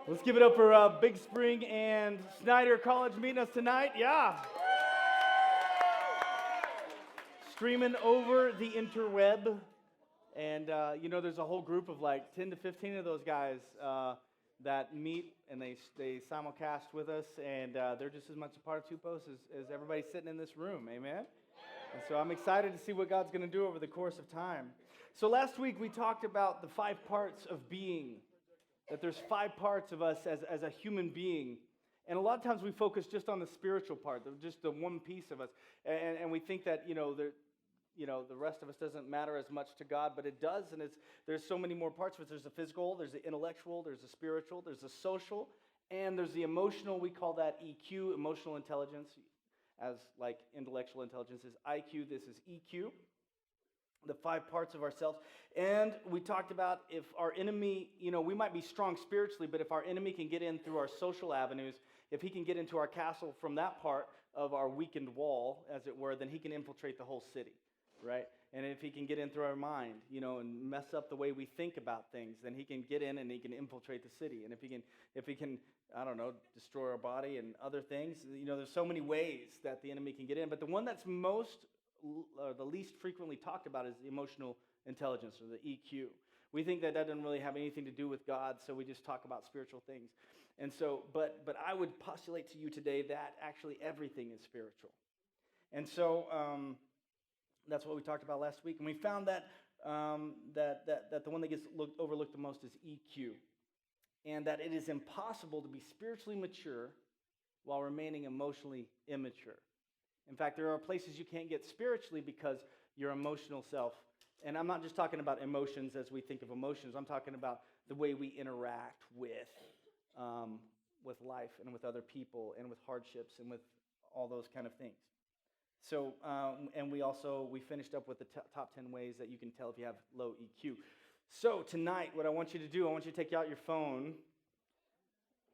Let's give it up for Big Spring and Snyder College meeting us tonight. Yeah. Streaming over the interweb. And, there's a whole group of like 10 to 15 of those guys that meet and they simulcast with us. And they're just as much a part of Two Posts as everybody sitting in this room. Amen? And so I'm excited to see what God's going to do over the course of time. So last week we talked about the 5 parts of being. That there's 5 parts of us as a human being. And a lot of times we focus just on the spiritual part, just the one piece of us. And we think that, the rest of us doesn't matter as much to God, but it does. And there's so many more parts of us. There's the physical, there's the intellectual, there's the spiritual, there's the social, and there's the emotional. We call that EQ, emotional intelligence, as like intellectual intelligence is IQ. This is EQ. The 5 parts of ourselves. And we talked about if our enemy, we might be strong spiritually, but if our enemy can get in through our social avenues, if he can get into our castle from that part of our weakened wall, as it were, then he can infiltrate the whole city, right? And if he can get in through our mind, and mess up the way we think about things, then he can get in and he can infiltrate the city. And if he can, destroy our body and other things, there's so many ways that the enemy can get in. But the one that's the least frequently talked about is the emotional intelligence, or the EQ. We think that doesn't really have anything to do with God, so we just talk about spiritual things. And so, but I would postulate to you today that actually everything is spiritual. And so that's what we talked about last week. And we found that that the one that gets overlooked the most is EQ, and that it is impossible to be spiritually mature while remaining emotionally immature. In fact, there are places you can't get spiritually because your emotional self, and I'm not just talking about emotions as we think of emotions, I'm talking about the way we interact with life and with other people and with hardships and with all those kind of things. So, and we finished up with the top 10 ways that you can tell if you have low EQ. So tonight, what I want you to do, I want you to take out your phone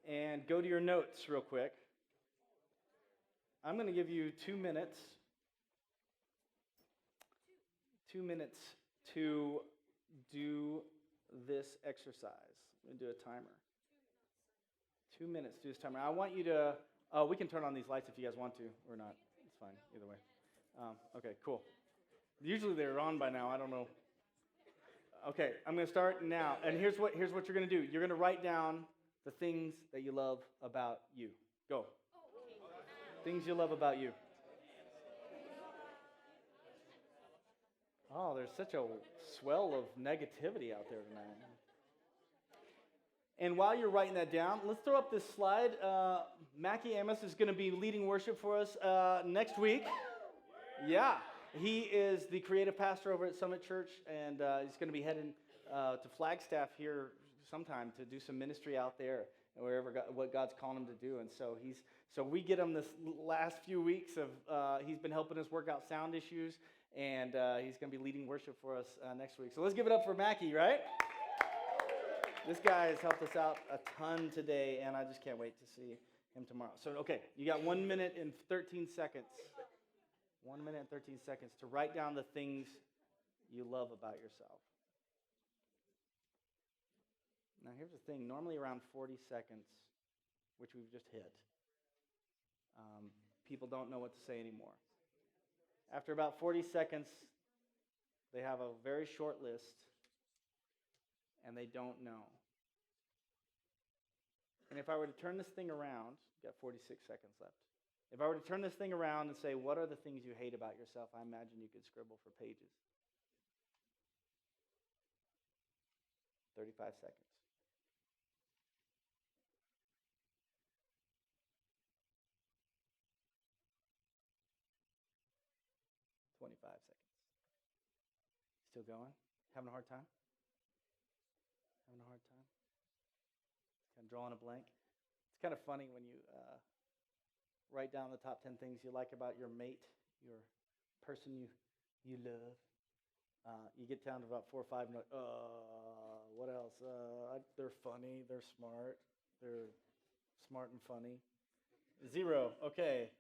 and go to your notes real quick. I'm going to give you 2 minutes. 2 minutes to do this exercise. I'm going to do a timer. 2 minutes to do this timer. I want you to, we can turn on these lights if you guys want to or not. It's fine, either way. Okay, cool. Usually they're on by now. I don't know. Okay, I'm going to start now. And here's what you're going to do. You're going to write down the things that you love about you. Go. Things you love about you. Oh, there's such a swell of negativity out there tonight. And while you're writing that down, let's throw up this slide. Mackie Amos is going to be leading worship for us next week. Yeah, he is the creative pastor over at Summit Church, and he's going to be heading to Flagstaff here sometime to do some ministry out there, wherever what God's calling him to do. And so we get him this last few weeks of, he's been helping us work out sound issues, and he's going to be leading worship for us next week. So let's give it up for Mackie, right? This guy has helped us out a ton today, and I just can't wait to see him tomorrow. So, okay, you got 1 minute and 13 seconds. 1 minute and 13 seconds to write down the things you love about yourself. Now, here's the thing. Normally around 40 seconds, which we've just hit, people don't know what to say anymore. After about 40 seconds, they have a very short list, and they don't know. And if I were to turn this thing around, you've got 46 seconds left. If I were to turn this thing around and say, what are the things you hate about yourself? I imagine you could scribble for pages. 35 seconds. 25 seconds. Still going? Having a hard time? Having a hard time? Kind of drawing a blank? It's kind of funny when you write down the top 10 things you like about your mate, your person you love. You get down to about 4 or 5 and like, what else? They're funny, they're smart and funny. 0. Okay,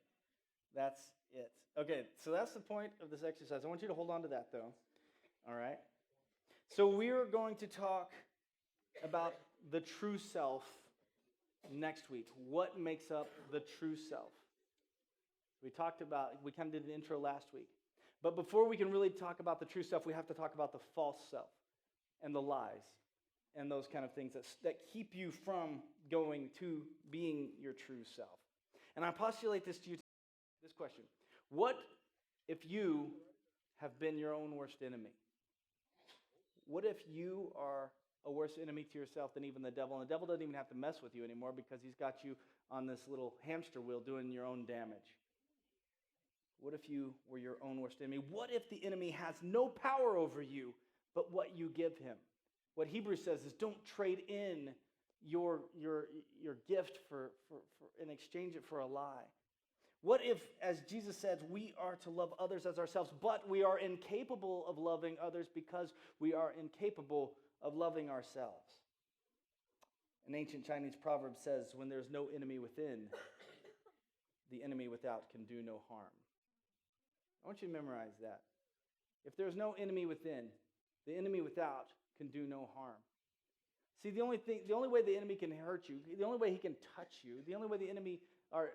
that's it. Okay, so that's the point of this exercise. I want you to hold on to that, though. All right? So we're going to talk about the true self next week. What makes up the true self? We kind of did an intro last week. But before we can really talk about the true self, we have to talk about the false self and the lies and those kind of things that keep you from going to being your true self. And I postulate this to you, this question. What if you have been your own worst enemy? What if you are a worse enemy to yourself than even the devil? And the devil doesn't even have to mess with you anymore because he's got you on this little hamster wheel doing your own damage. What if you were your own worst enemy? What if the enemy has no power over you but what you give him? What Hebrews says is don't trade in your gift and exchange it for a lie. What if, as Jesus said, we are to love others as ourselves, but we are incapable of loving others because we are incapable of loving ourselves? An ancient Chinese proverb says, when there's no enemy within, the enemy without can do no harm. I want you to memorize that. If there's no enemy within, the enemy without can do no harm. See, the only way the enemy can hurt you, the only way he can touch you, the only way the enemy, our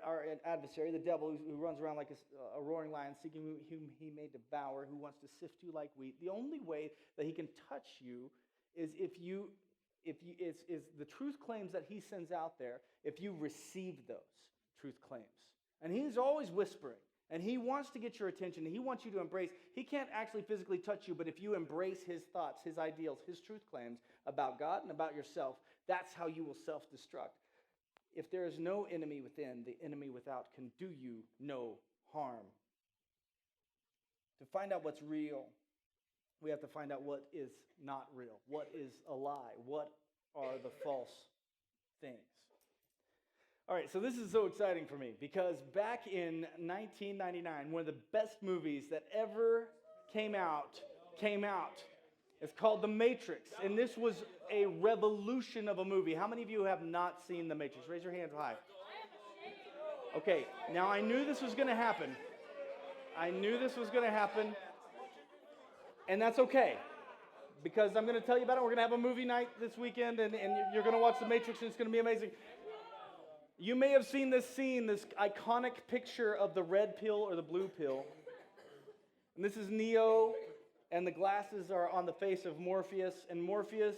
adversary, the devil, who runs around like a roaring lion, seeking whom he may devour, who wants to sift you like wheat, the only way that he can touch you is if the truth claims that he sends out there, if you receive those truth claims. And he's always whispering. And he wants to get your attention. He wants you to embrace. He can't actually physically touch you, but if you embrace his thoughts, his ideals, his truth claims about God and about yourself, that's how you will self-destruct. If there is no enemy within, the enemy without can do you no harm. To find out what's real, we have to find out what is not real. What is a lie? What are the false things? All right, so this is so exciting for me because back in 1999, one of the best movies that ever came out. It's called The Matrix, and this was a revolution of a movie. How many of you have not seen The Matrix? Raise your hands high. Okay, now I knew this was going to happen. And that's okay, because I'm going to tell you about it. We're going to have a movie night this weekend, and you're going to watch The Matrix, and it's going to be amazing. You may have seen this scene, this iconic picture of the red pill or the blue pill. And this is Neo, and the glasses are on the face of Morpheus. And Morpheus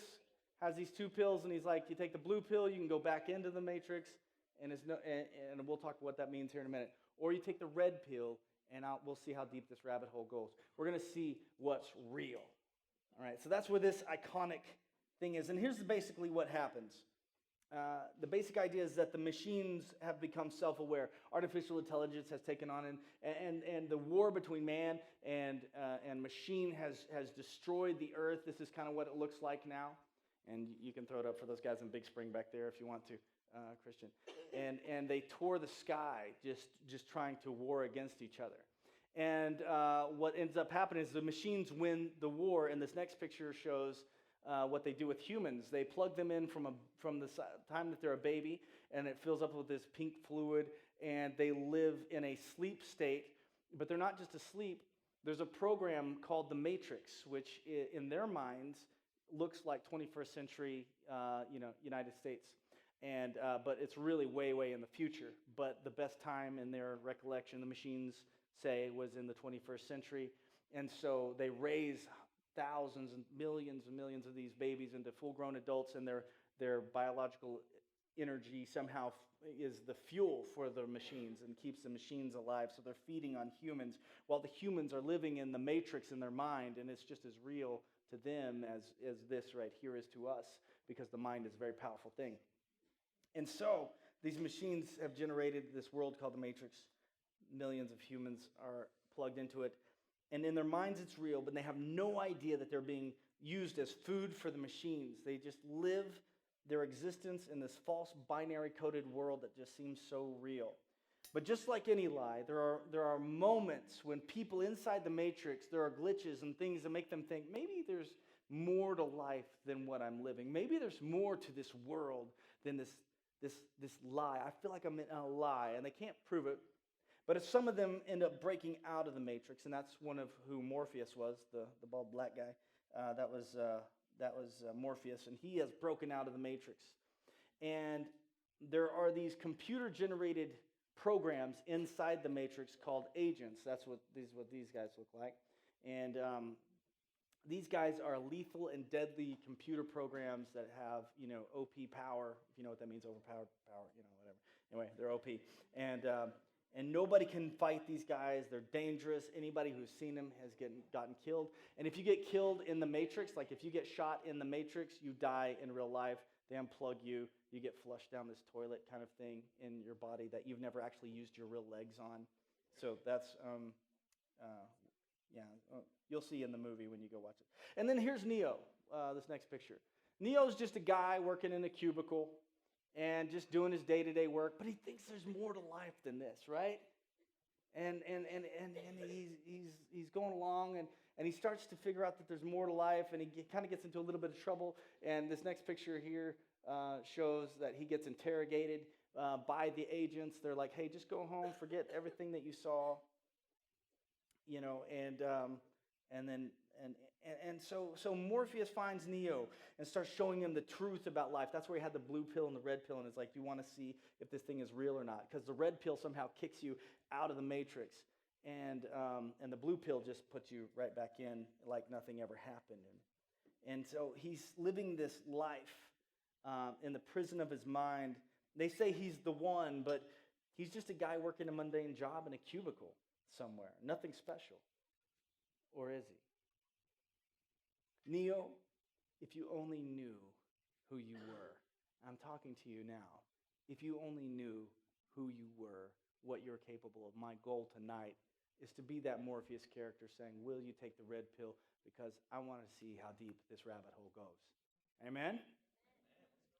has these two pills, and he's like, you take the blue pill, you can go back into the Matrix, and we'll talk what that means here in a minute. Or you take the red pill, and we'll see how deep this rabbit hole goes. We're going to see what's real. All right, so that's where this iconic thing is. And here's basically what happens. The basic idea is that the machines have become self-aware. Artificial intelligence has taken on, and the war between man and machine has destroyed the earth. This is kind of what it looks like now. And you can throw it up for those guys in Big Spring back there if you want to, Christian. And they tore the sky just trying to war against each other. And what ends up happening is the machines win the war, and this next picture shows what they do with humans. They plug them in from the time that they're a baby, and it fills up with this pink fluid, and they live in a sleep state. But they're not just asleep. There's a program called the Matrix, which in their minds looks like 21st century, United States, but it's really way, way in the future. But the best time in their recollection, the machines say, was in the 21st century, and so they raise thousands and millions of these babies into full-grown adults, and their biological energy somehow is the fuel for the machines and keeps the machines alive. So they're feeding on humans while the humans are living in the matrix in their mind, and it's just as real to them as this right here is to us, because the mind is a very powerful thing. And so these machines have generated this world called the Matrix. Millions of humans are plugged into it. And in their minds it's real, but they have no idea that they're being used as food for the machines. They just live their existence in this false binary coded world that just seems so real. But just like any lie, there are moments when people inside the matrix, there are glitches and things that make them think, maybe there's more to life than what I'm living. Maybe there's more to this world than this lie. I feel like I'm in a lie, and they can't prove it. But if some of them end up breaking out of the matrix, and that's one of who Morpheus was, the bald black guy, that was Morpheus, and he has broken out of the matrix. And there are these computer-generated programs inside the matrix called agents. That's what these guys look like. And these guys are lethal and deadly computer programs that have, OP power, if you know what that means, overpowered power, whatever. Anyway, they're OP. And nobody can fight these guys. They're dangerous. Anybody who's seen them has gotten killed. And if you get killed in the Matrix, like if you get shot in the Matrix, you die in real life. They unplug you. You get flushed down this toilet kind of thing in your body that you've never actually used your real legs on. So that's, you'll see in the movie when you go watch it. And then here's Neo, this next picture. Neo's just a guy working in a cubicle and just doing his day-to-day work, but he thinks there's more to life than this, right? And he's going along, and he starts to figure out that there's more to life, and he kind of gets into a little bit of trouble. And this next picture here shows that he gets interrogated by the agents. They're like, hey, just go home, forget everything that you saw, and so Morpheus finds Neo and starts showing him the truth about life. That's where he had the blue pill and the red pill, and it's like, do you want to see if this thing is real or not? Because the red pill somehow kicks you out of the matrix, and the blue pill just puts you right back in like nothing ever happened. And so he's living this life in the prison of his mind. They say he's the one, but he's just a guy working a mundane job in a cubicle somewhere. Nothing special. Or is he? Neo, if you only knew who you were. I'm talking to you now. If you only knew who you were, what you're capable of. My goal tonight is to be that Morpheus character saying, will you take the red pill? Because I want to see how deep this rabbit hole goes. Amen?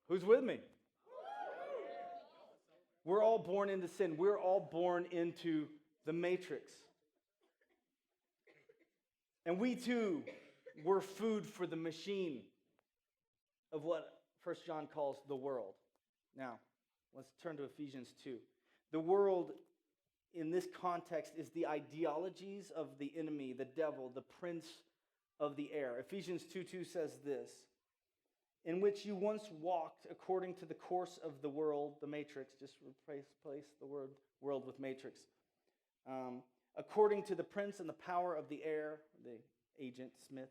Who's with me? We're all born into sin. We're all born into the matrix. And we too were food for the machine of what 1 John calls the world. Now, let's turn to Ephesians 2. The world in this context is the ideologies of the enemy, the devil, the prince of the air. Ephesians 2:2 says this, in which you once walked according to the course of the world, the matrix, just replace the word world with matrix, according to the prince and the power of the air, the agent Smith,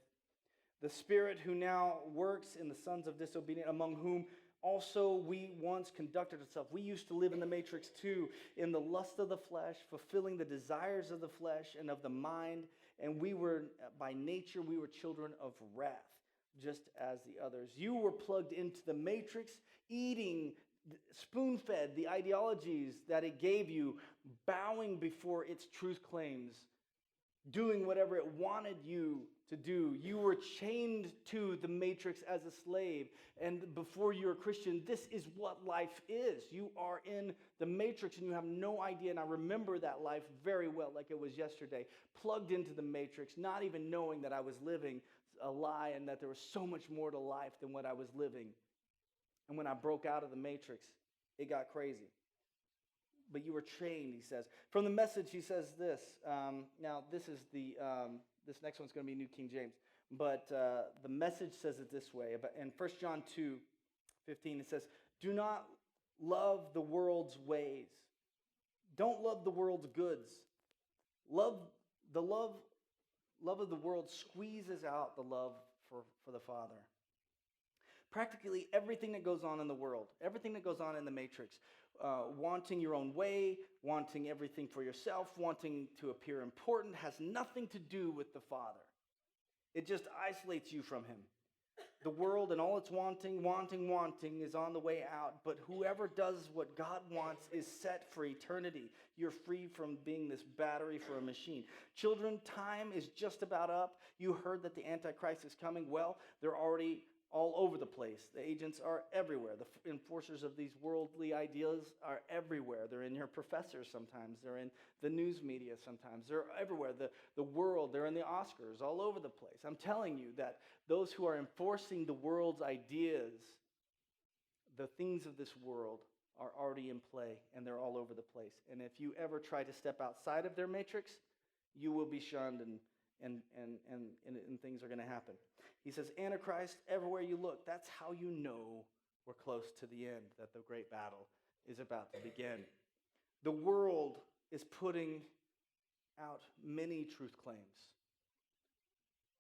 the spirit who now works in the sons of disobedience, among whom also we once conducted ourselves. We used to live in the matrix too, in the lust of the flesh, fulfilling the desires of the flesh and of the mind, and we were, by nature, we were children of wrath, just as the others. You were plugged into the matrix, eating, spoon-fed the ideologies that it gave you, bowing before its truth claims, doing whatever it wanted you to do. You were chained to the matrix as a slave. And before you're a Christian, this is what life is. You are in the matrix and you have no idea. And I remember that life very well, like it was yesterday. Plugged into the matrix, not even knowing that I was living a lie and that there was so much more to life than what I was living. And when I broke out of the matrix, it got crazy. But you were trained, he says. From the Message, he says this. Now, this next one's going to be New King James. But the Message says it this way. In 1 John 2:15, it says, do not love the world's ways. Don't love the world's goods. Love of the world squeezes out the love for the Father. Practically everything that goes on in the world, everything that goes on in the matrix, wanting your own way, wanting everything for yourself, wanting to appear important, has nothing to do with the Father. It just isolates you from him. The world and all its wanting is on the way out, but whoever does what God wants is set for eternity. You're free from being this battery for a machine. Children, time is just about up. You heard that the Antichrist is coming. Well, they're already all over the place. The agents are everywhere. The enforcers of these worldly ideas are everywhere. They're in your professors sometimes. They're in the news media sometimes. They're everywhere. The world, they're in the Oscars, all over the place. I'm telling you that those who are enforcing the world's ideas, the things of this world, are already in play, and they're all over the place. And if you ever try to step outside of their matrix, you will be shunned and things are going to happen. He says, Antichrist, everywhere you look, that's how you know we're close to the end, that the great battle is about to begin. The world is putting out many truth claims.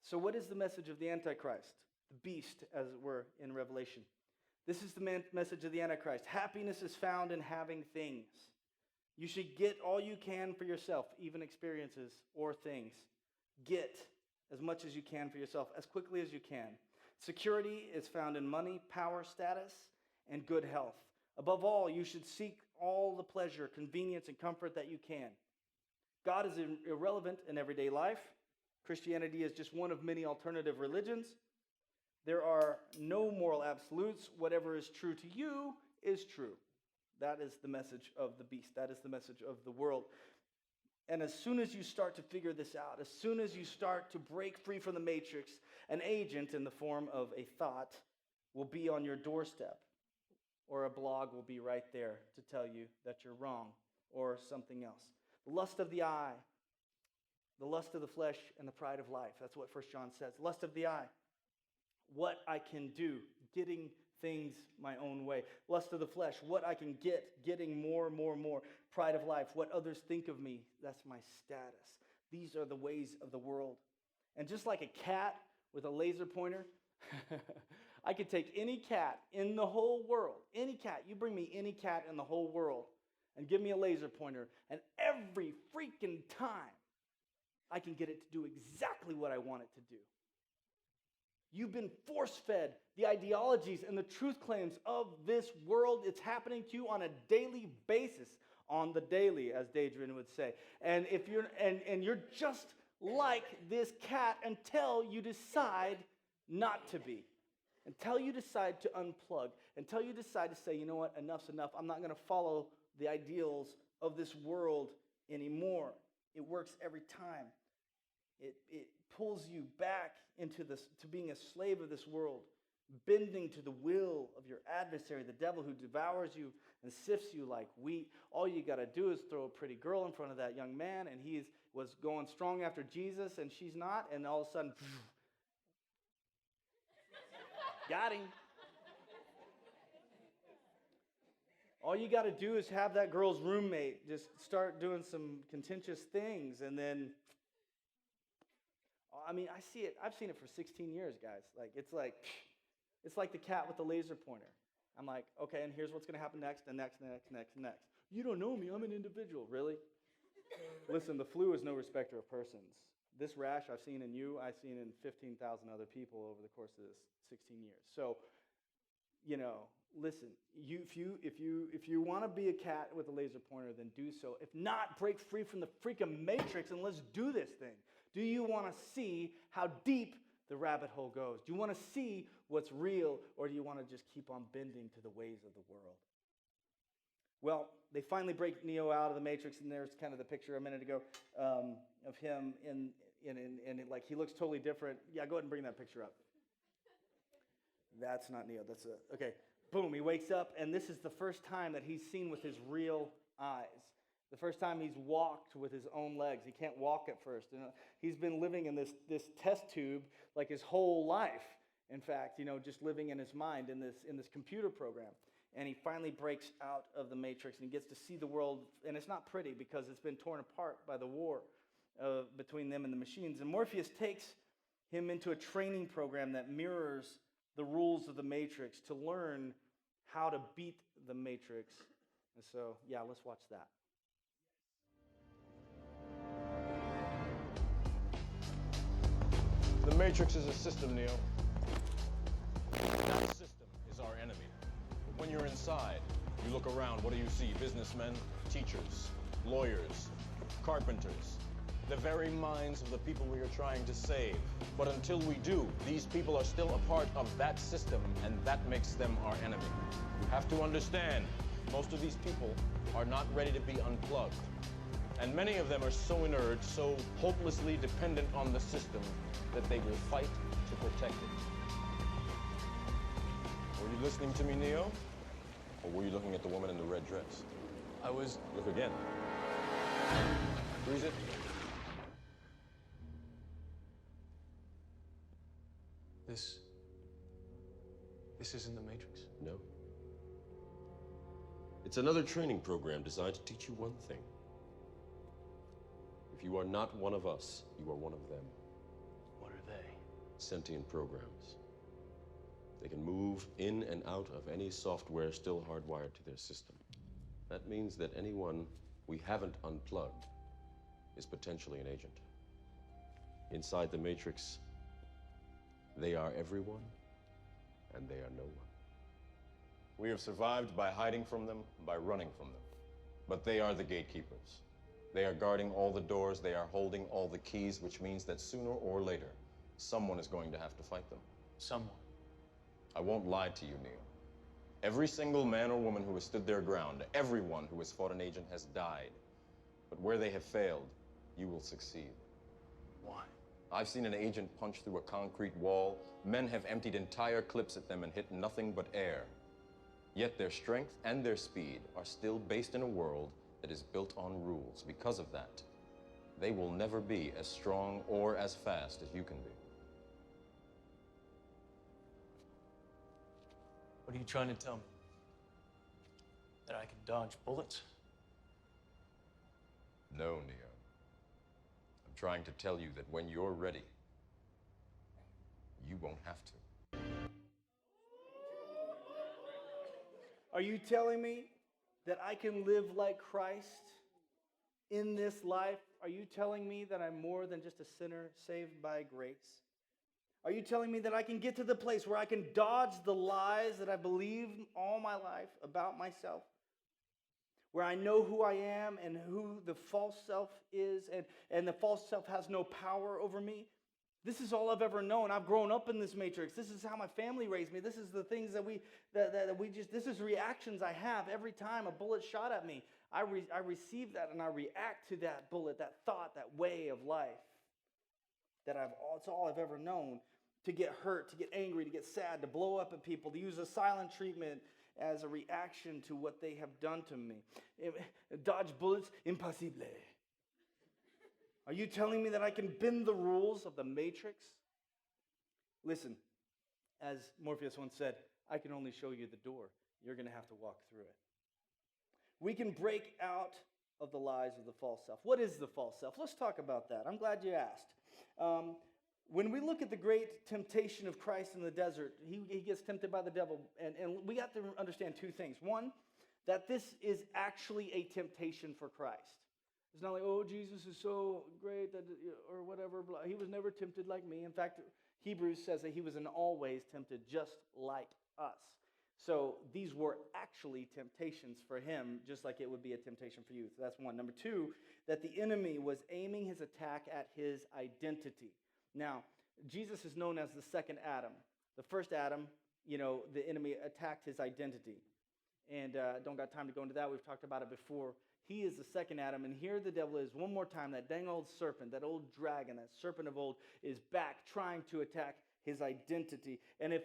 So what is the message of the Antichrist? The beast, as it were, in Revelation. This is the message of the Antichrist. Happiness is found in having things. You should get all you can for yourself, even experiences or things. Get as much as you can for yourself, as quickly as you can. Security is found in money, power, status, and good health. Above all, you should seek all the pleasure, convenience, and comfort that you can. God is irrelevant in everyday life. Christianity is just one of many alternative religions. There are no moral absolutes. Whatever is true to you is true. That is the message of the beast. That is the message of the world. And as soon as you start to figure this out, as soon as you start to break free from the matrix, an agent in the form of a thought will be on your doorstep, or a blog will be right there to tell you that you're wrong, or something else. The lust of the eye, the lust of the flesh, and the pride of life. That's what 1 John says. Lust of the eye. What I can do, getting things my own way. Lust of the flesh, what I can get, getting more. Pride of life, what others think of me, that's my status. These are the ways of the world. And just like a cat with a laser pointer, I could take any cat in the whole world, any cat, you bring me any cat in the whole world, and give me a laser pointer, and every freaking time, I can get it to do exactly what I want it to do. You've been force-fed the ideologies and the truth claims of this world. It's happening to you on a daily basis, on the daily, as Daedrin would say. And if you're and you're just like this cat until you decide not to be, until you decide to unplug, until you decide to say, you know what, enough's enough. I'm not going to follow the ideals of this world anymore. It works every time. It pulls you back into this, to being a slave of this world, bending to the will of your adversary, the devil, who devours you and sifts you like wheat. All you got to do is throw a pretty girl in front of that young man, and he was going strong after Jesus, and she's not, and all of a sudden, got him. All you got to do is have that girl's roommate just start doing some contentious things, and then, I mean, I see it. I've seen it for 16 years, guys. It's like the cat with the laser pointer. I'm like, okay, and here's what's going to happen next, and next. You don't know me. I'm an individual. Really? Listen, the flu is no respecter of persons. This rash I've seen in you, I've seen in 15,000 other people over the course of this 16 years. So, listen, if you want to be a cat with a laser pointer, then do so. If not, break free from the freaking matrix and let's do this thing. Do you want to see how deep the rabbit hole goes? Do you want to see what's real, or do you want to just keep on bending to the ways of the world? Well, they finally break Neo out of the matrix, and there's kind of the picture a minute ago of him in like he looks totally different. Yeah, go ahead and bring that picture up. That's not Neo. Okay. Boom, he wakes up, and this is the first time that he's seen with his real eyes. The first time he's walked with his own legs. He can't walk at first. He's been living in this test tube like his whole life. In fact, just living in his mind in this computer program. And he finally breaks out of the matrix and he gets to see the world. And it's not pretty because it's been torn apart by the war between them and the machines. And Morpheus takes him into a training program that mirrors the rules of the matrix to learn how to beat the matrix. And so, yeah, let's watch that. The Matrix is a system, Neo. That system is our enemy. But when you're inside, you look around, what do you see? Businessmen, teachers, lawyers, carpenters. The very minds of the people we are trying to save. But until we do, these people are still a part of that system, and that makes them our enemy. You have to understand, most of these people are not ready to be unplugged. And many of them are so inert, so hopelessly dependent on the system, that they will fight to protect it. Were you listening to me, Neo? Or were you looking at the woman in the red dress? I was... Look again. Freeze it. This isn't the Matrix. No. It's another training program designed to teach you one thing. If you are not one of us, you are one of them. What are they? Sentient programs. They can move in and out of any software still hardwired to their system. That means that anyone we haven't unplugged is potentially an agent. Inside the Matrix, they are everyone, and they are no one. We have survived by hiding from them, by running from them. But they are the gatekeepers. They are guarding all the doors, they are holding all the keys, which means that sooner or later, someone is going to have to fight them. Someone. I won't lie to you, Neo. Every single man or woman who has stood their ground, everyone who has fought an agent has died. But where they have failed, you will succeed. Why? I've seen an agent punch through a concrete wall. Men have emptied entire clips at them and hit nothing but air. Yet their strength and their speed are still based in a world that is built on rules. Because of that, they will never be as strong or as fast as you can be. What are you trying to tell me? That I can dodge bullets? No, Neo. I'm trying to tell you that when you're ready, you won't have to. Are you telling me that I can live like Christ in this life? Are you telling me that I'm more than just a sinner saved by grace? Are you telling me that I can get to the place where I can dodge the lies that I believe all my life about myself? Where I know who I am and who the false self is, and the false self has no power over me? This is all I've ever known. I've grown up in this matrix. This is how my family raised me. This is the things that we just, this is reactions I have every time a bullet shot at me. I receive that and I react to that bullet, that thought, that way of life. It's all I've ever known. To get hurt, to get angry, to get sad, to blow up at people, to use a silent treatment as a reaction to what they have done to me. Dodge bullets, impossible. Are you telling me that I can bend the rules of the matrix? Listen, as Morpheus once said, I can only show you the door. You're going to have to walk through it. We can break out of the lies of the false self. What is the false self? Let's talk about that. I'm glad you asked. When we look at the great temptation of Christ in the desert, he gets tempted by the devil. And we have to understand two things. One, that this is actually a temptation for Christ. It's not like, oh, Jesus is so great, that, or whatever. He was never tempted like me. In fact, Hebrews says that he was in all ways tempted just like us. So these were actually temptations for him, just like it would be a temptation for you. So that's one. Number two, that the enemy was aiming his attack at his identity. Now, Jesus is known as the second Adam. The first Adam, the enemy attacked his identity. And don't got time to go into that. We've talked about it before. He is the second Adam, and here the devil is one more time. That dang old serpent, that old dragon, that serpent of old is back trying to attack his identity. And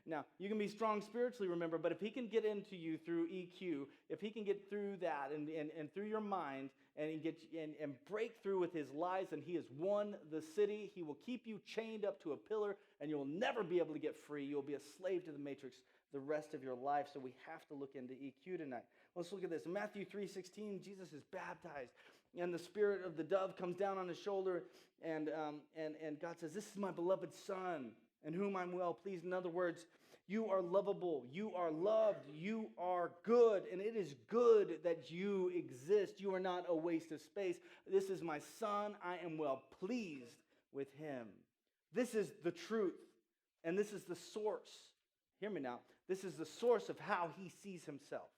now, you can be strong spiritually, remember, but if he can get into you through EQ, if he can get through that and through your mind and break through with his lies, and he has won the city, he will keep you chained up to a pillar, and you'll never be able to get free. You'll be a slave to the matrix the rest of your life. So we have to look into EQ tonight. Let's look at this. In Matthew 3:16, Jesus is baptized, and the spirit of the dove comes down on his shoulder, and God says, "This is my beloved Son, in whom I'm well pleased." In other words, you are lovable, you are loved, you are good, and it is good that you exist. You are not a waste of space. This is my Son. I am well pleased with him. This is the truth, and this is the source. Hear me now. This is the source of how he sees himself.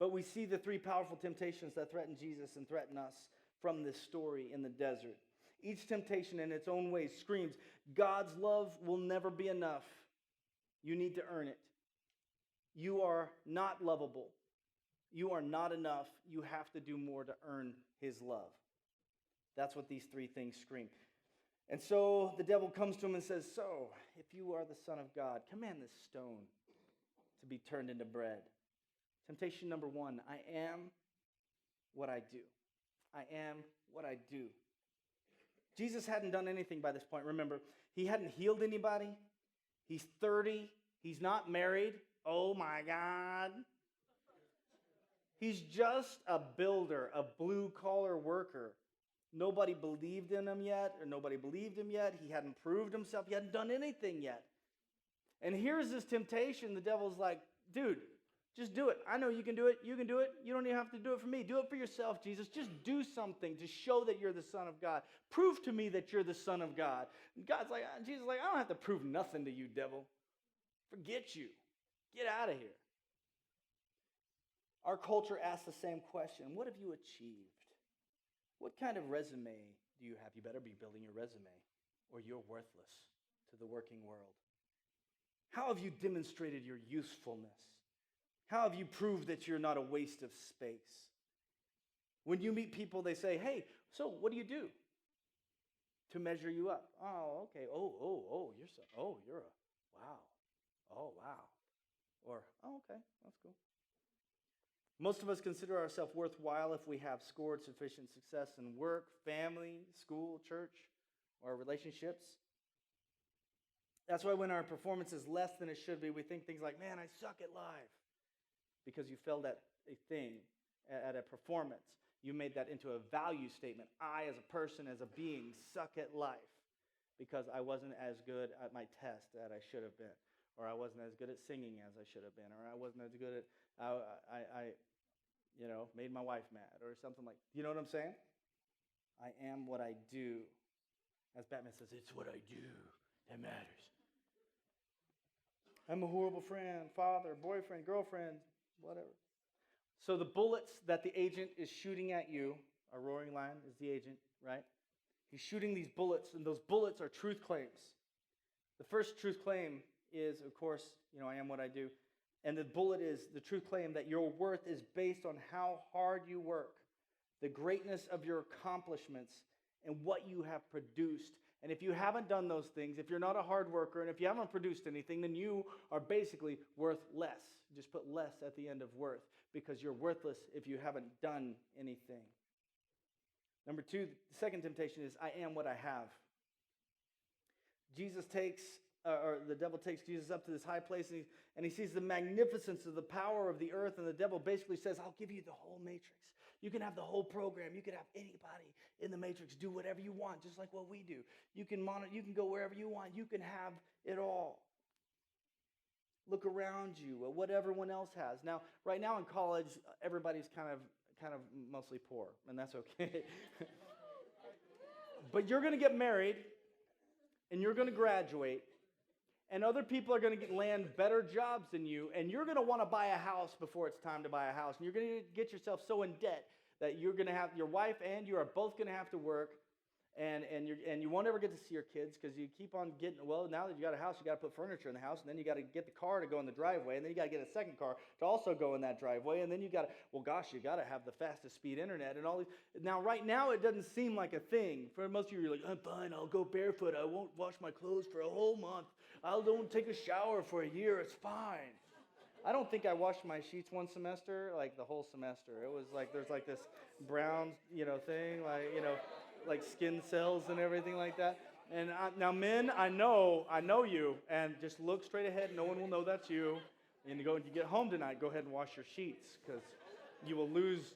But we see the three powerful temptations that threaten Jesus and threaten us from this story in the desert. Each temptation in its own way screams, God's love will never be enough. You need to earn it. You are not lovable. You are not enough. You have to do more to earn his love. That's what these three things scream. And so the devil comes to him and says, "So, if you are the Son of God, command this stone to be turned into bread." Temptation number one, I am what I do. I am what I do. Jesus hadn't done anything by this point. Remember, he hadn't healed anybody. He's 30. He's not married. Oh my God. He's just a builder, a blue-collar worker. Nobody believed in him yet, or nobody believed him yet. He hadn't proved himself. He hadn't done anything yet. And here's this temptation. The devil's like, dude, just do it. I know you can do it. You can do it. You don't even have to do it for me. Do it for yourself, Jesus. Just do something to show that you're the Son of God. Prove to me that you're the Son of God. And Jesus is like, I don't have to prove nothing to you, devil. Forget you. Get out of here. Our culture asks the same question. What have you achieved? What kind of resume do you have? You better be building your resume, or you're worthless to the working world. How have you demonstrated your usefulness? How have you proved that you're not a waste of space? When you meet people, they say, hey, so what do you do to measure you up? Oh, okay. You're a, wow. Oh, wow. Or, oh, okay, that's cool. Most of us consider ourselves worthwhile if we have scored sufficient success in work, family, school, church, or relationships. That's why when our performance is less than it should be, we think things like, man, I suck at life. Because you failed at a thing, at a performance. You made that into a value statement. I, as a person, as a being, suck at life because I wasn't as good at my test that I should have been. Or I wasn't as good at singing as I should have been. Or I wasn't as good at, I made my wife mad. Or something like, you know what I'm saying? I am what I do. As Batman says, it's what I do that matters. I'm a horrible friend, father, boyfriend, girlfriend, whatever. So the bullets that the agent is shooting at you, a roaring lion is the agent, right? He's shooting these bullets, and those bullets are truth claims. The first truth claim is, of course, I am what I do. And the bullet is the truth claim that your worth is based on how hard you work, the greatness of your accomplishments, and what you have produced. And if you haven't done those things, if you're not a hard worker, and if you haven't produced anything, then you are basically worth less. Just put less at the end of worth, because you're worthless if you haven't done anything. Number two, the second temptation is, I am what I have. The devil takes Jesus up to this high place, and he sees the magnificence of the power of the earth, and the devil basically says, I'll give you the whole matrix. You can have the whole program. You can have anybody in the matrix do whatever you want, just like what we do. You can go wherever you want. You can have it all. Look around you at what everyone else has. Now, right now in college, everybody's kind of mostly poor, and that's okay. But you're going to get married, and you're going to graduate, and other people are going to land better jobs than you, and you're going to want to buy a house before it's time to buy a house, and you're going to get yourself so in debt that you're going to have, your wife and you are both going to have to work, and you won't ever get to see your kids because you keep on getting, now that you got a house, you got to put furniture in the house, and then you got to get the car to go in the driveway, and then you got to get a second car to also go in that driveway, and then you got to, you got to have the fastest speed internet and all these. Now, right now, it doesn't seem like a thing. For most of you, you're like, I'm fine, I'll go barefoot, I won't wash my clothes for a whole month, I don't take a shower for a year, it's fine. I don't think I washed my sheets one semester, like the whole semester. It was like, there's like this brown, thing, like skin cells and everything like that. And now men, I know you, and just look straight ahead, no one will know that's you. And you get home tonight, go ahead and wash your sheets, because you'll lose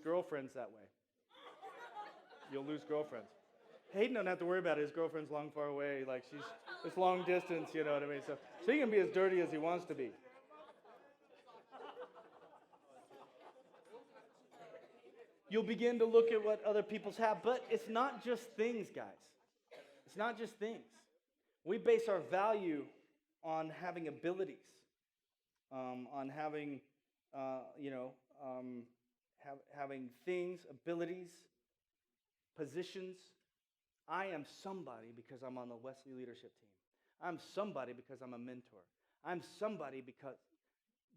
girlfriends that way. You'll lose girlfriends. Hayden don't have to worry about it. His girlfriend's long far away. Like it's long distance, you know what I mean? So he can be as dirty as he wants to be. You'll begin to look at what other people's have, but it's not just things, guys. It's not just things. We base our value on having abilities, on having, having things, abilities, positions. I am somebody because I'm on the Wesley leadership team. I'm somebody because I'm a mentor. I'm somebody because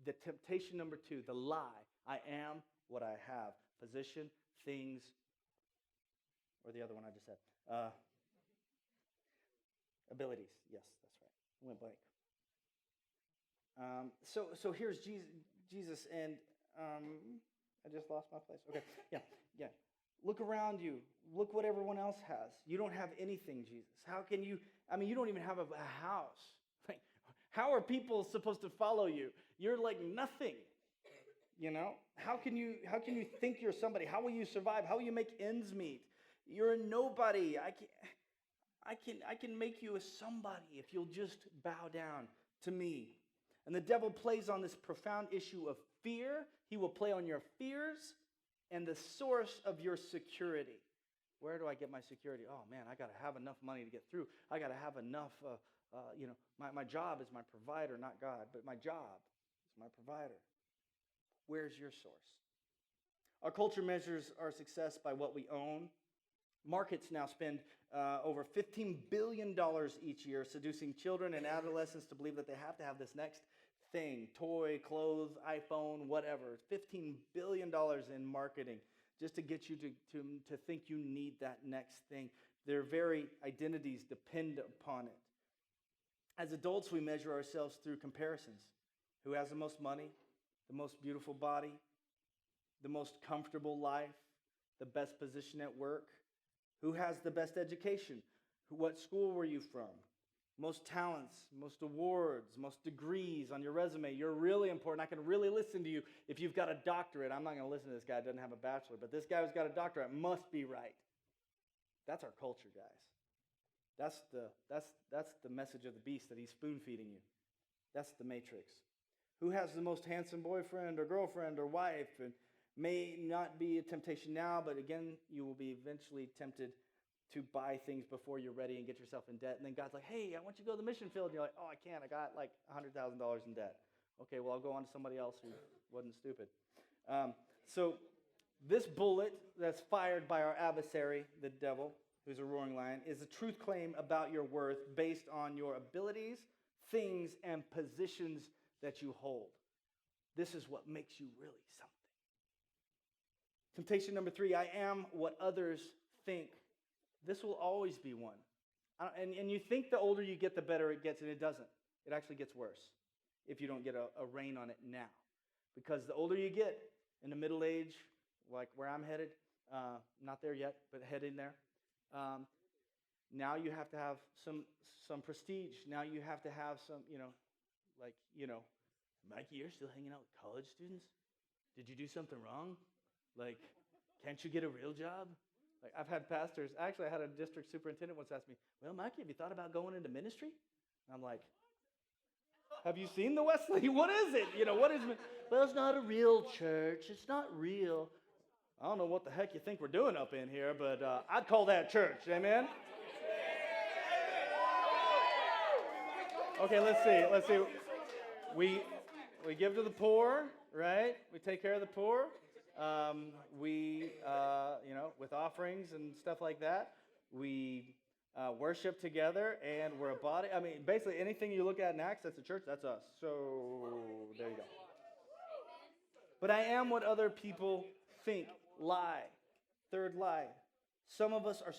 the temptation number two, the lie, I am what I have. Position, things, or the other one I just said. Abilities. Yes, that's right. I went blank. So here's Jesus, and I just lost my place. Okay, yeah. Look around you. Look what everyone else has. You don't have anything, Jesus. How can you? You don't even have a house. Like, how are people supposed to follow you? You're like nothing. How can you think you're somebody? How will you survive? How will you make ends meet? You're a nobody. I can make you a somebody if you'll just bow down to me. And the devil plays on this profound issue of fear. He will play on your fears and the source of your security. Where do I get my security? Oh man, I got to have enough money to get through. I got to have enough, my job is my provider, not God, but my job is my provider. Where's your source? Our culture measures our success by what we own. Markets now spend over $15 billion each year seducing children and adolescents to believe that they have to have this next thing, toy, clothes, iPhone, whatever. $15 billion in marketing just to get you to think you need that next thing. Their very identities depend upon it. As adults, we measure ourselves through comparisons. Who has the most money, the most beautiful body, the most comfortable life, the best position at work? Who has the best education? What school were you from? Most talents, most awards, most degrees on your resume. You're really important. I can really listen to you if you've got a doctorate. I'm not going to listen to this guy who doesn't have a bachelor, but this guy who's got a doctorate must be right. That's our culture, guys. That's the message of the beast that he's spoon-feeding you. That's the matrix. Who has the most handsome boyfriend or girlfriend or wife? And may not be a temptation now, but again, you will be eventually tempted to buy things before you're ready and get yourself in debt. And then God's like, hey, I want you to go to the mission field. And you're like, oh, I can't. I got like $100,000 in debt. Okay, well, I'll go on to somebody else who wasn't stupid. So this bullet that's fired by our adversary, the devil, who's a roaring lion, is a truth claim about your worth based on your abilities, things, and positions that you hold. This is what makes you really something. Temptation number 3, I am what others think. This will always be one. And you think the older you get, the better it gets, and it doesn't. It actually gets worse if you don't get a rein on it now. Because the older you get, in the middle age, like where I'm headed, not there yet, but heading there, now you have to have some prestige. Now you have to have some, Mikey, you're still hanging out with college students? Did you do something wrong? Like, can't you get a real job? Like, I've had pastors, actually I had a district superintendent once ask me, well, Mikey, have you thought about going into ministry? And I'm like, have you seen the Wesley? What is it? What is it? Well, it's not a real church. It's not real. I don't know what the heck you think we're doing up in here, but I'd call that church. Amen? Okay, let's see. We give to the poor, right? We take care of the poor. With offerings and stuff like that. We worship together, and we're a body. I mean, basically anything you look at in Acts, that's the church, that's us. So there you go. But I am what other people think. Lie. Third lie. Some of us are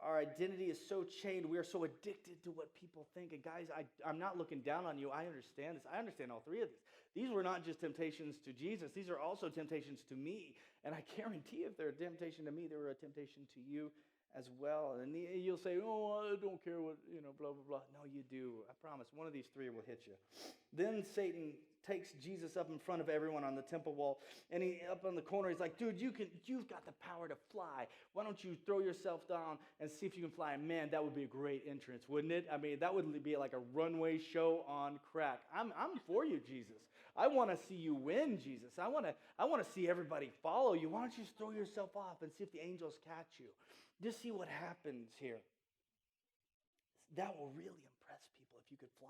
our identity is so chained. We are so addicted to what people think. And guys, I'm not looking down on you. I understand this. I understand all 3 of these. These were not just temptations to Jesus. These are also temptations to me. And I guarantee if they're a temptation to me, they were a temptation to you as well. And you'll say, oh, I don't care what, blah, blah, blah. No, you do. I promise. One of these 3 will hit you. Then Satan takes Jesus up in front of everyone on the temple wall. And he up on the corner, he's like, dude, you've got the power to fly. Why don't you throw yourself down and see if you can fly? And man, that would be a great entrance, wouldn't it? I mean, that would be like a runway show on crack. I'm for you, Jesus. I want to see you win, Jesus. I want to see everybody follow you. Why don't you just throw yourself off and see if the angels catch you? Just see what happens here. That will really impress people if you could fly.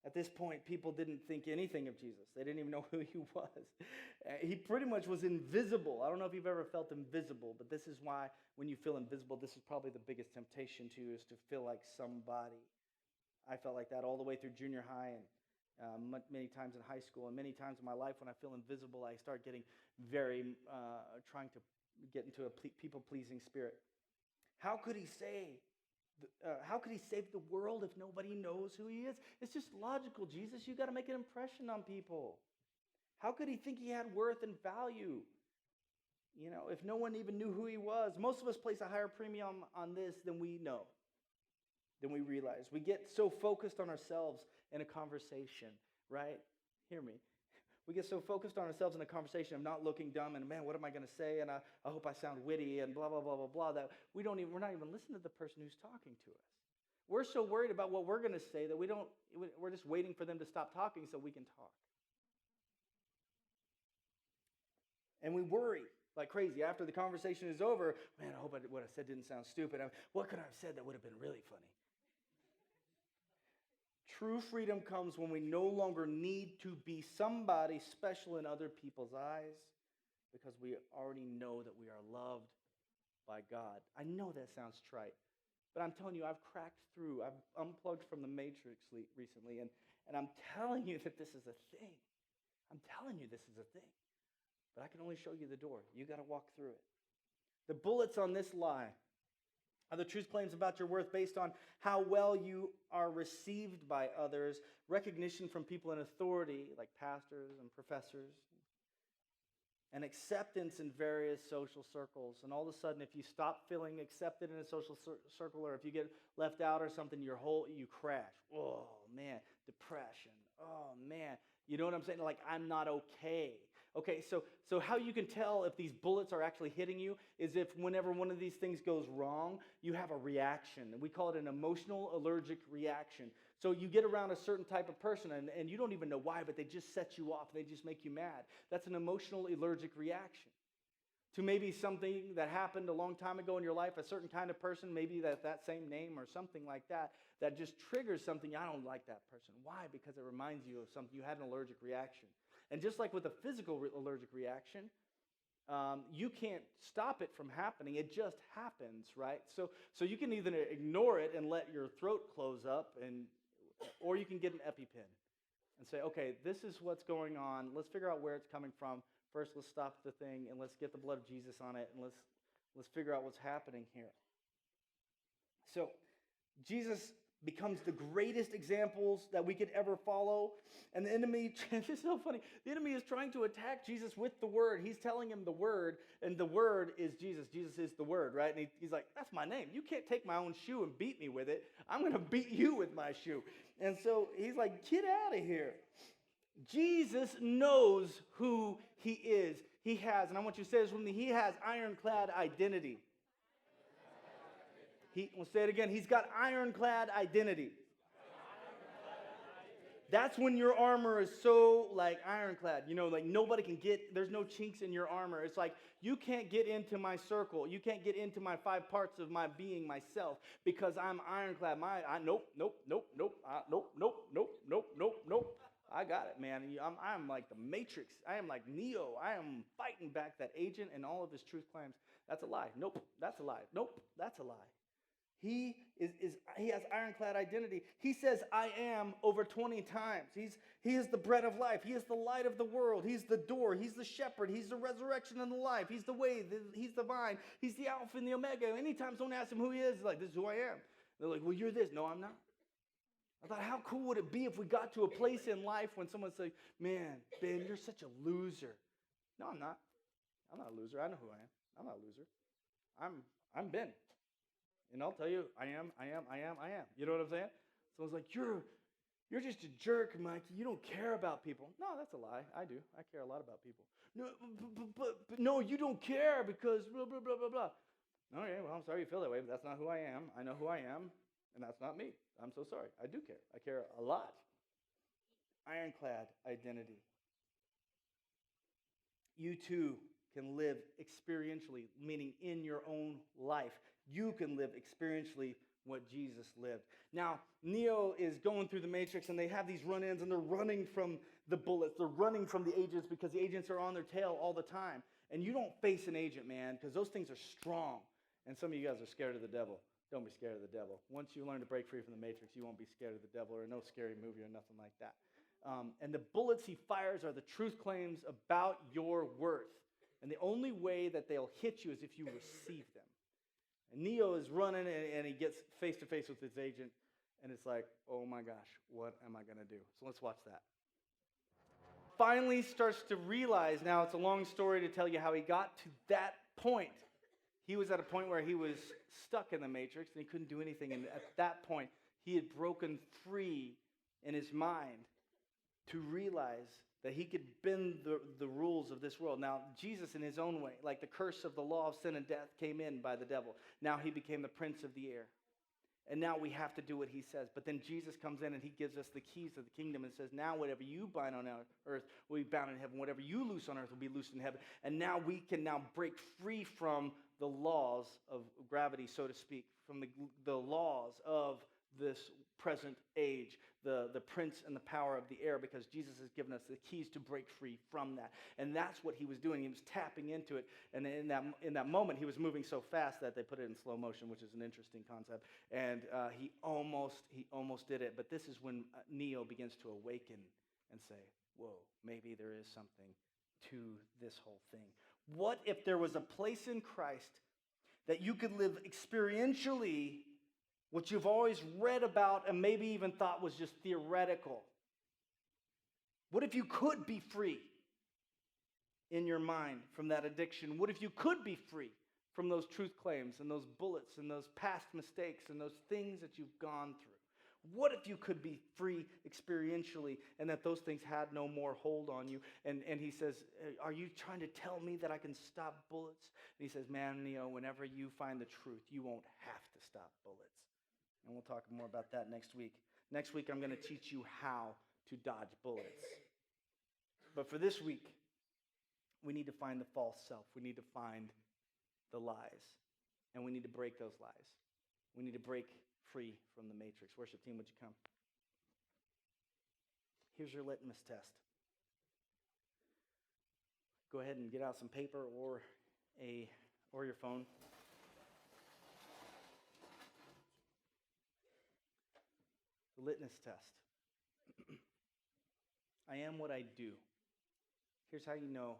At this point, people didn't think anything of Jesus. They didn't even know who he was. He pretty much was invisible. I don't know if you've ever felt invisible, but this is why when you feel invisible, this is probably the biggest temptation to you, is to feel like somebody. I felt like that all the way through junior high and many times in high school, and many times in my life when I feel invisible, I start getting very, trying to get into a people-pleasing spirit. How could he save the world if nobody knows who he is? It's just logical, Jesus. You got to make an impression on people. How could he think he had worth and value? If no one even knew who he was. Most of us place a higher premium on this than we know, than we realize. We get so focused on ourselves in a conversation, right? Hear me. We get so focused on ourselves in the conversation of not looking dumb and, man, what am I going to say? And I hope I sound witty and blah, blah, blah, blah, blah, that we're not even listening to the person who's talking to us. We're so worried about what we're going to say that we're just waiting for them to stop talking so we can talk. And we worry like crazy. After the conversation is over, man, I hope what I said didn't sound stupid. What could I have said that would have been really funny? True freedom comes when we no longer need to be somebody special in other people's eyes because we already know that we are loved by God. I know that sounds trite, but I'm telling you, I've cracked through. I've unplugged from the matrix recently, and I'm telling you that this is a thing. I'm telling you this is a thing. But I can only show you the door. You got to walk through it. The bullets on this lie are the truth claims about your worth based on how well you are received by others, recognition from people in authority like pastors and professors, and acceptance in various social circles. And all of a sudden, if you stop feeling accepted in a social circle, or if you get left out or something, you crash. Oh, man, depression. Oh, man. You know what I'm saying? Like, I'm not okay. Okay, so how you can tell if these bullets are actually hitting you is if whenever one of these things goes wrong, you have a reaction. And we call it an emotional allergic reaction. So you get around a certain type of person, and you don't even know why, but they just set you off. They just make you mad. That's an emotional allergic reaction to maybe something that happened a long time ago in your life, a certain kind of person, maybe that same name or something like that just triggers something. I don't like that person. Why? Because it reminds you of something. You had an allergic reaction. And just like with a physical allergic reaction, you can't stop it from happening. It just happens, right? So you can either ignore it and let your throat close up, or you can get an EpiPen and say, okay, this is what's going on. Let's figure out where it's coming from. First, let's stop the thing, and let's get the blood of Jesus on it, and let's figure out what's happening here. So Jesus becomes the greatest examples that we could ever follow. And the enemy, this is so funny, the enemy is trying to attack Jesus with the word. He's telling him the word, and the word is Jesus. Jesus is the word, right? And he's like, that's my name. You can't take my own shoe and beat me with it. I'm going to beat you with my shoe. And so he's like, get out of here. Jesus knows who he is. He has, and I want you to say this with me, he has ironclad identity. We'll say it again. He's got ironclad identity. That's when your armor is so like ironclad. You know, like nobody can there's no chinks in your armor. It's like you can't get into my circle. You can't get into my 5 parts of my being, myself, because I'm ironclad. Nope. I got it, man. I'm like the Matrix. I am like Neo. I am fighting back that agent and all of his truth claims. That's a lie. Nope, that's a lie. Nope, that's a lie. He has ironclad identity. He says, I am over 20 times. He is the bread of life. He is the light of the world. He's the door. He's the shepherd. He's the resurrection and the life. He's the way. He's the vine. He's the Alpha and the Omega. Anytime someone asks him who he is, he's like, this is who I am. They're like, well, you're this. No, I'm not. I thought, how cool would it be if we got to a place in life when someone said, man, Ben, you're such a loser. No, I'm not. I'm not a loser. I know who I am. I'm not a loser. I'm Ben. And I'll tell you, I am. You know what I'm saying? Someone's like, you're just a jerk, Mikey. You don't care about people. No, that's a lie. I do. I care a lot about people. No, but no, you don't care because blah, blah, blah, blah, blah. Okay, well, I'm sorry you feel that way, but that's not who I am. I know who I am, and that's not me. I'm so sorry. I do care. I care a lot. Ironclad identity. You too can live experientially, meaning in your own life. You can live experientially what Jesus lived. Now, Neo is going through the Matrix, and they have these run-ins, and they're running from the bullets. They're running from the agents because the agents are on their tail all the time. And you don't face an agent, man, because those things are strong. And some of you guys are scared of the devil. Don't be scared of the devil. Once you learn to break free from the Matrix, you won't be scared of the devil or no scary movie or nothing like that. And the bullets he fires are the truth claims about your worth. And the only way that they'll hit you is if you receive them. And Neo is running, and he gets face-to-face with his agent, and it's like, oh my gosh, what am I going to do? So let's watch that. Finally starts to realize, now it's a long story to tell you how he got to that point. He was at a point where he was stuck in the Matrix, and he couldn't do anything. And at that point, he had broken free in his mind. to realize that he could bend the rules of this world. Now, Jesus in his own way, like the curse of the law of sin and death came in by the devil. Now he became the prince of the air. And now we have to do what he says. But then Jesus comes in and he gives us the keys of the kingdom and says, now whatever you bind on earth will be bound in heaven. Whatever you loose on earth will be loosed in heaven. And now we can now break free from the laws of gravity, so to speak, from the laws of this present age, the prince and the power of the air, because Jesus has given us the keys to break free from that. And that's what he was doing. He was tapping into it. And in that moment, he was moving so fast that they put it in slow motion, which is an interesting concept. And he almost did it. But this is when Neo begins to awaken and say, whoa, maybe there is something to this whole thing. What if there was a place in Christ that you could live experientially what you've always read about and maybe even thought was just theoretical? What if you could be free in your mind from that addiction? What if you could be free from those truth claims and those bullets and those past mistakes and those things that you've gone through? What if you could be free experientially and that those things had no more hold on you? And he says, are you trying to tell me that I can stop bullets? And he says, man, Neo, whenever you find the truth, you won't have to stop bullets. And we'll talk more about that next week. Next week, I'm going to teach you how to dodge bullets. But for this week, we need to find the false self. We need to find the lies. And we need to break those lies. We need to break free from the matrix. Worship team, would you come? Here's your litmus test. Go ahead and get out some paper or your phone. The litmus test. I am what I do. Here's how you know.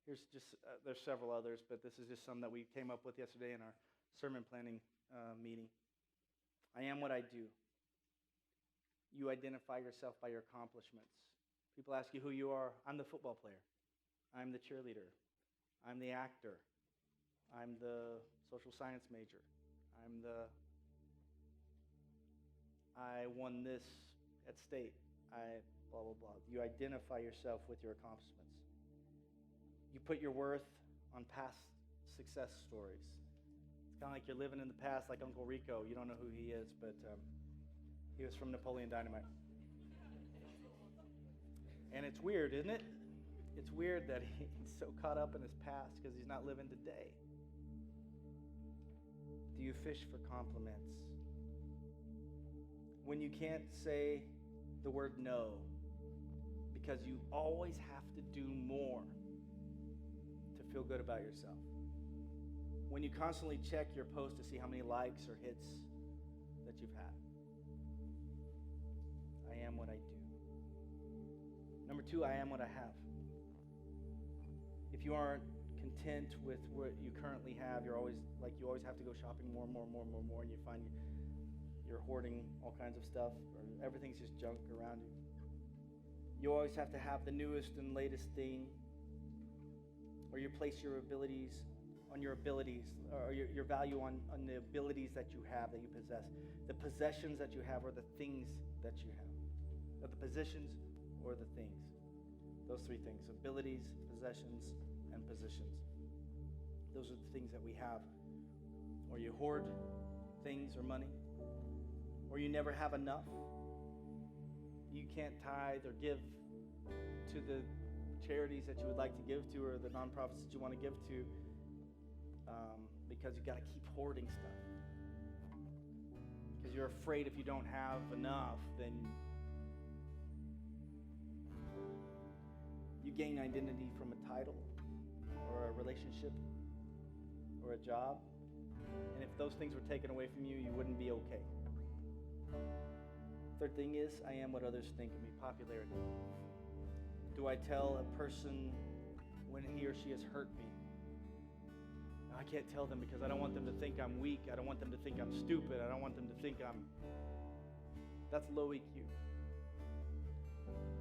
There's several others, but this is just some that we came up with yesterday in our sermon planning meeting. I am what I do. You identify yourself by your accomplishments. People ask you who you are. I'm the football player. I'm the cheerleader. I'm the actor. I'm the social science major. I won this at state. Blah, blah, blah. You identify yourself with your accomplishments. You put your worth on past success stories. It's kind of like you're living in the past like Uncle Rico. You don't know who he is, but he was from Napoleon Dynamite. And it's weird, isn't it? It's weird that he's so caught up in his past because he's not living today. Do you fish for compliments? When you can't say the word no because you always have to do more to feel good about yourself. When you constantly check your post to see how many likes or hits that you've had. I am what I do. Number 2, I am what I have. If you aren't content with what you currently have, you always have to go shopping more, and you find you're hoarding all kinds of stuff, or everything's just junk around you. You always have to have the newest and latest thing, or you place your abilities, or your value on the abilities that you have, that you possess. The possessions that you have, or the things that you have. Or the positions or the things. Those 3 things: abilities, possessions, and positions. Those are the things that we have. Or you hoard things or money, or you never have enough. You can't tithe or give to the charities that you would like to give to, or the nonprofits that you want to give to, because you got to keep hoarding stuff. Because you're afraid if you don't have enough, then you gain identity from a title, or a relationship, or a job. And if those things were taken away from you, you wouldn't be okay. Third thing is, I am what others think of me. Popularity. Do I tell a person when he or she has hurt me? No, I can't tell them because I don't want them to think I'm weak. I don't want them to think I'm stupid. I don't want them to think that's low EQ.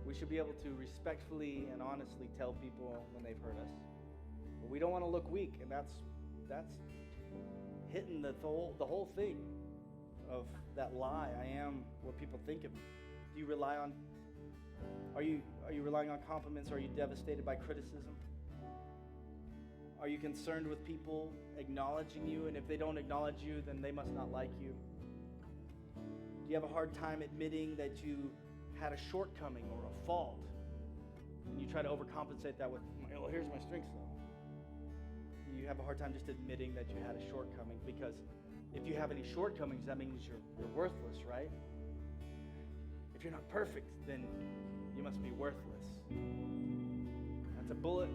We should be able to respectfully and honestly tell people when they've hurt us. But we don't want to look weak, and that's hitting the whole thing of that lie. I am what people think of me. Do you rely on Are you relying on compliments? Are you devastated by criticism? Are you concerned with people acknowledging you? And if they don't acknowledge you, then they must not like you. Do you have a hard time admitting that you had a shortcoming or a fault? And you try to overcompensate that with, well, here's my strengths though. You have a hard time just admitting that you had a shortcoming, because if you have any shortcomings, that means you're worthless, right? If you're not perfect, then you must be worthless. That's a bullet.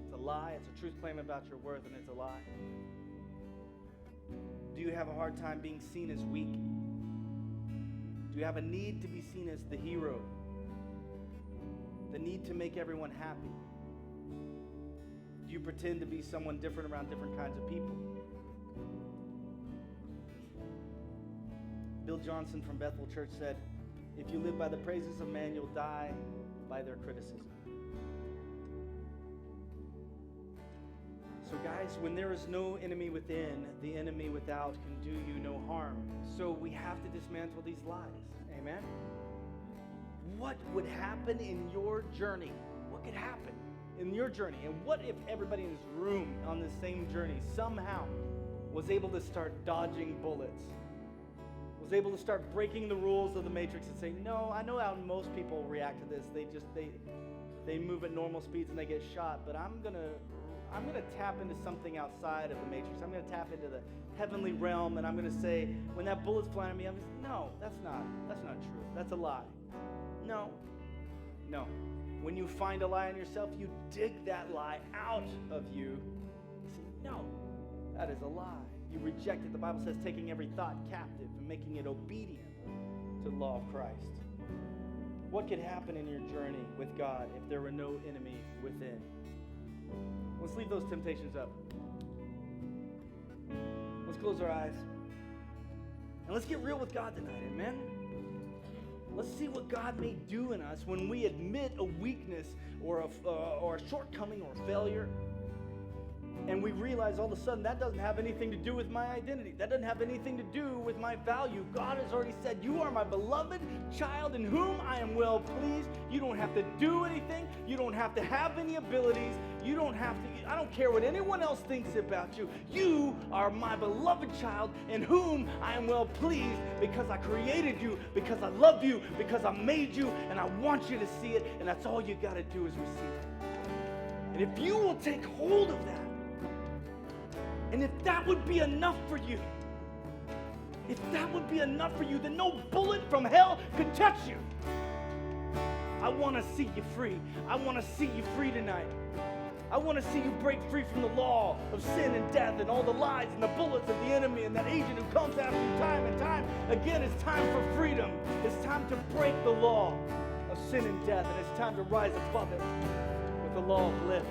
It's a lie. It's a truth claim about your worth, and it's a lie. Do you have a hard time being seen as weak? Do you have a need to be seen as the hero? The need to make everyone happy? Do you pretend to be someone different around different kinds of people? Bill Johnson from Bethel Church said, if you live by the praises of man, you'll die by their criticism. So guys, when there is no enemy within, the enemy without can do you no harm. So we have to dismantle these lies. Amen? What would happen in your journey? What could happen in your journey? And what if everybody in this room on this same journey somehow was able to start dodging bullets? Was able to start breaking the rules of the matrix and say, no, I know how most people react to this. They move at normal speeds and they get shot, but I'm gonna tap into something outside of the matrix. I'm gonna tap into the heavenly realm, and I'm gonna say, when that bullet's flying at me, I'm just, no, that's not true. That's a lie. No. When you find a lie in yourself, you dig that lie out of you. You say, no, that is a lie. You reject it. The Bible says taking every thought captive and making it obedient to the law of Christ. What could happen in your journey with God if there were no enemy within? Let's leave those temptations up. Let's close our eyes. And let's get real with God tonight, amen? Let's see what God may do in us when we admit a weakness or a shortcoming or a failure. And we realize all of a sudden that doesn't have anything to do with my identity. That doesn't have anything to do with my value. God has already said, you are my beloved child in whom I am well pleased. You don't have to do anything. You don't have to have any abilities. You don't have to, I don't care what anyone else thinks about you. You are my beloved child in whom I am well pleased, because I created you, because I love you, because I made you, and I want you to see it. And that's all you got to do is receive it. And if you will take hold of that, and if that would be enough for you, then no bullet from hell could touch you. I want to see you free. I want to see you free tonight. I want to see you break free from the law of sin and death and all the lies and the bullets of the enemy and that agent who comes after you time and time again. It's time for freedom. It's time to break the law of sin and death, and it's time to rise above it with the law of lift.